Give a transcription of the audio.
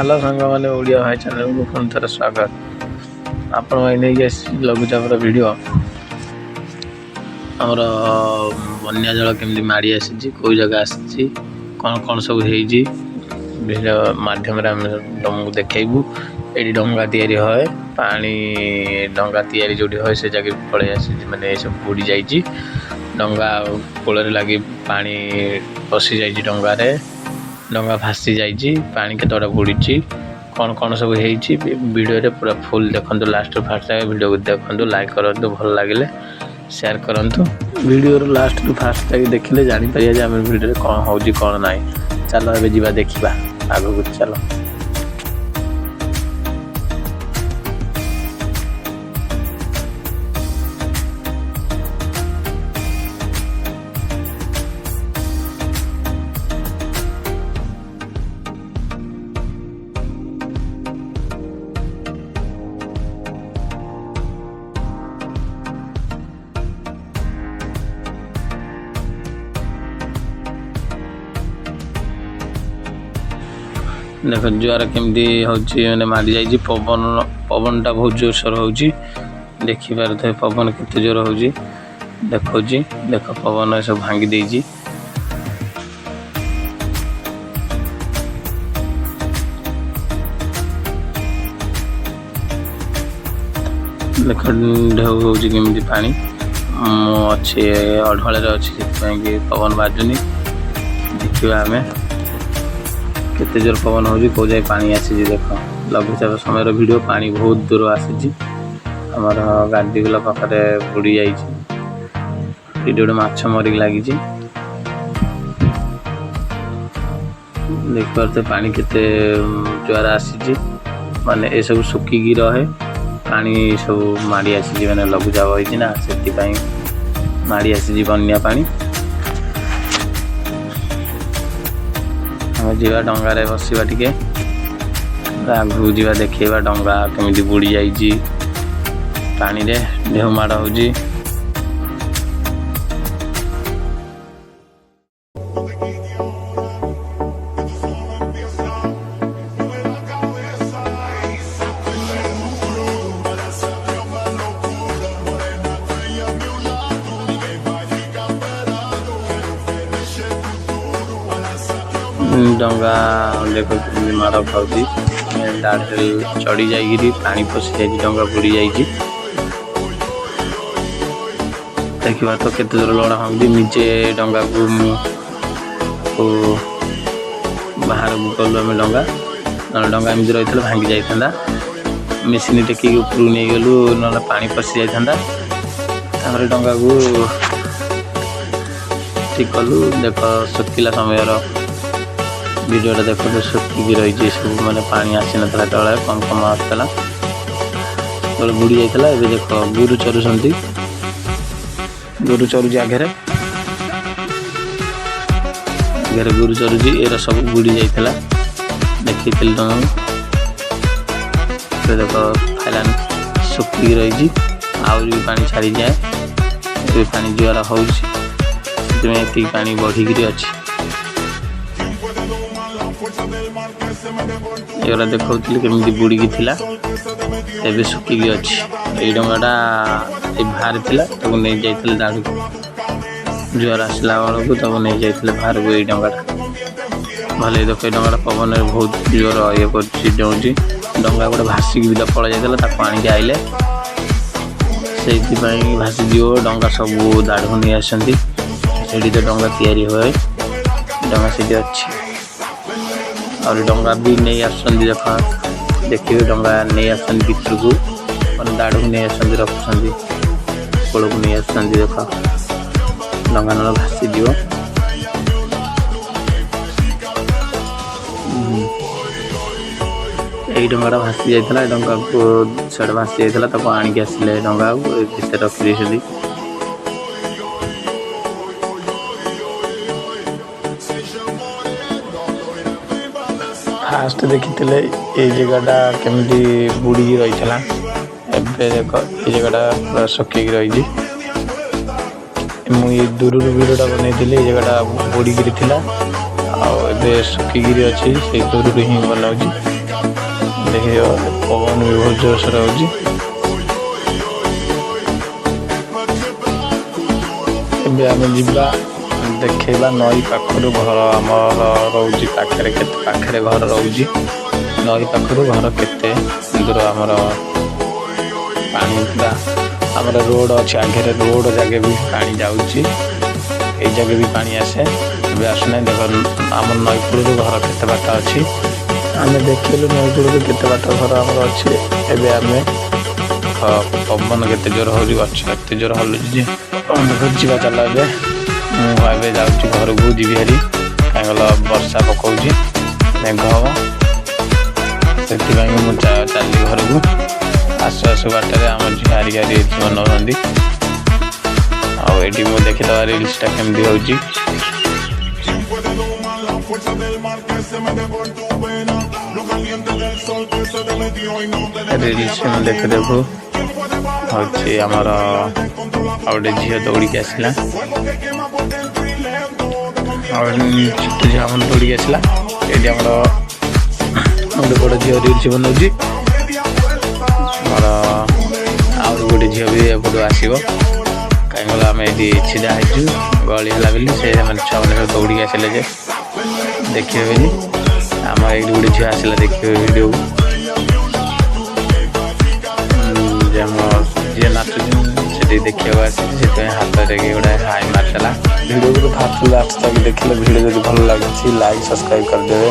Hello सांग मैंने ओडिया भाई चैनल को पुणी थर स्वागत। आपण नहीं लघुचापर वीडियो आमर बन्या जल केमती माड़ी आसी कौ जगह आसी कौन कौन सब वीडियो माध्यम तुमको देखू। ये डंगा तैयारी है पानी डंगा तैयारी जो से जगह पलि आसी मैंने सब बुड़ी जाइए डंगा कूल लगे पानी पशि जा डंगारे डंगा भासी जाइए पानी केतटा बुड़ी कौन कौन सब वीडियो पूरा फुल देखो लास्ट फास्ट लगे वीडियो को देखो लाइक करूँ भल लगे शेयर करूँ वीडियो लास्ट फास्ट लगे देखिले जापर आम वीडियो कौन हो कौन ना। चलो ए जा देखा आग को चलो। देख जुआर केमती होने मारी जाइए पवन पवनटा बहुत जोरसोर हो देखिपारे पवन केते जोर हो देखो देख पवन सब भांगी देजी देख ढेउ हो केमती पानी अच्छे अढ़ाले अच्छे पवन बाजुनी देखा आम केते जोर पवन हो कौ जाए पानी आसी देख लघुचाप समय वीडियो पानी बहुत दूर आसी आमर गाड़ी गुला पाखे बुड़ी जाइए गोटे माछ मरिक लगी देखिए पानी केते जुआर आसी माने ये सब सुखिकी रहे पानी सब माड़ी आसी मैंने लघुचाप होना से माड़ी आसी बन्या पानी हम जा डंगारे बसवा टे आगू जा देखा डंगा केमी बुड़ी जाइए पानी रे ढेउ माड़ हो डंगा देखो माड़ खाऊ दाढ़े चढ़ी जाइए पानी पशि जाइए डंगा बुड़ी जाइए देखा तो केते जोर लड़ा हम निजे डंगा को बाहर गलु आम डंगा डंगा एमती रही है भांगी जाता मेसीन टेक ऊपर नहीं गलु ना पानी पशि जाता डंगा को ठीक कलु देख सुखिला समय वीडियो देख तो सुखिकी रही सब मैंने पानी आसी ना तले कम कम आसला बुड़ी जाता है। देख गोरु चरुंट गोरु चरुची आगे गोरु चरुची ये सब बुड़ी जाता देखी तुम देख फाइलान सुखिकी रही आहरी पानी छाड़ी जाए पानी जुआर हो पानी बढ़िकी अच्छी ये देखा केमी बुड़ी थिला एबे सुखिकी अच्छी ये डंगाटा बाहर थिला तब नहीं जाइए दाड़ को जुआर आसला बेलू तब नहीं जाइए बाहर को ये डंगाटा भले देख ये डंगाटा पवन बहुत जोर ये कर डंगा गोटे भासिक भी पड़ जाता आनिक आइले से भासीजी डंगा सब दाढ़ नहीं आसती तो डंगा तैयारी हुए डंगा से अच्छी और डंगा भी नहीं आसती देख देखिए डंगा नहीं आसती भितर को मैंने दाड़ को नहीं आसती रखुच्च कूल को नहीं आसती देख डंगा ना भासीज यही डंगाटा भासी जाता डंगा को सीआड़े भासी जाता आनिक आसिले डंगा भितर रखी फास्ट देखी ये जगहटा केमती बुड़ी रही है देख ये जगहटा पूरा सुखिकी रही मुझे दूर वीडियोटा बनई ये जगहटा बुड़ीकी सुखिकी अच्छी से दूर ही बनाऊँ ଦେଖିବ ପବନ ବି ବହୁତ ଜୋରସୋର ହେଉଛି। ଏବେ ଆମେ ଯିବା ଦେଖେଇବା ନଈ ପାଖରୁ ଘର ଆମର ରହୁଛି ପାଖରେ, କେତେ ପାଖରେ ଘର ରହୁଛି, ନଈ ପାଖରୁ ଘର କେତେ ଦୂର ଆମର ପାଣି ପୁରା ଆମର ରୋଡ଼ ଅଛି ଆଗରେ, ରୋଡ଼ ଜାଗେ ବି ପାଣି ଯାଉଛି, ଏଇ ଜାଗେ ବି ପାଣି ଆସେ। ଏବେ ଆସୁନାହିଁ ଦେଖ ଆମ ନଈକୂଳରୁ ଘର କେତେ ବାଟ ଅଛି, ଆମେ ଦେଖିଲୁ ନଈକୂଳରୁ କେତେ ବାଟ ଘର ଆମର ଅଛି। ଏବେ ଆମେ ପବନ କେତେ ଜୋର ହେଉଛି, ଗଛ କେତେ ଜୋର ହଲୁଛି ଯେ ଯିବା ଚାଲ। ଏବେ ମୁଁ ଏବେ ଯାଉଛି ଘରକୁ, ଯିବି ହେରି କାହିଁକି ବର୍ଷା ପକାଉଛି, ମେଘ ହବ, ସେଥିପାଇଁ ମୁଁ ଚାଲିଲି ଘରକୁ। ଆସୁ ଆସୁ ବାଟରେ ଆମ ଝିଅ ହାରିକା ରିଲ୍ସ ବନାଉଛନ୍ତି, ଆଉ ଏଠି ମୁଁ ଦେଖିଦେବା ରିଲ୍ସଟା କେମିତି ହେଉଛି। ରିଲ୍ସ ମୁଁ ଦେଖୁ ଦେଖୁ ହେଉଛି ଆମର ଆଉ ଗୋଟେ ଝିଅ ଦୌଡ଼ିକି ଆସିଲା, ଆଉ ଛୋଟ ଝିଅ ଆମର ଦୌଡ଼ିକି ଆସିଲା। ଏଇଠି ଆମର ଗୋଟେ ବଡ଼ ଝିଅ ରିଲ୍ସ ବନାଉଛି, ଆମର ଆଉ ଗୋଟେ ଝିଅ ବି ଏପଟୁ ଆସିବ, କାହିଁକି ଆମେ ଏଇଠି ଛିଡ଼ା ହେଇଛୁ ଗହଳି ହେଲା ବୋଲି, ସେ ମାନେ ଛୁଆମାନେ ସବୁ ଦୌଡ଼ିକି ଆସିଲେ ଯେ ଦେଖିବେ ବୋଲି। ଆମର ଏଇଠି ଗୋଟେ ଝିଅ ଆସିଲା ଦେଖିବେ ଭିଡ଼ିଓକୁ, ଯେ ଆମ ଯିଏ ନାଚୁଛି ସେଠି ଦେଖିବାକୁ ଆସିଛି, ସେଥିପାଇଁ ହାତରେ ଗୋଟେ ହାଇ ମାରିଦେଲା। ଭିଡ଼ିଓକୁ ଫାଷ୍ଟ ଲାଷ୍ଟ ତାକୁ ଦେଖିଲେ, ଭିଡ଼ିଓ ଯଦି ଭଲ ଲାଗୁଛି ଲାଇକ୍ ସବସ୍କ୍ରାଇବ୍ କରିଦେବେ।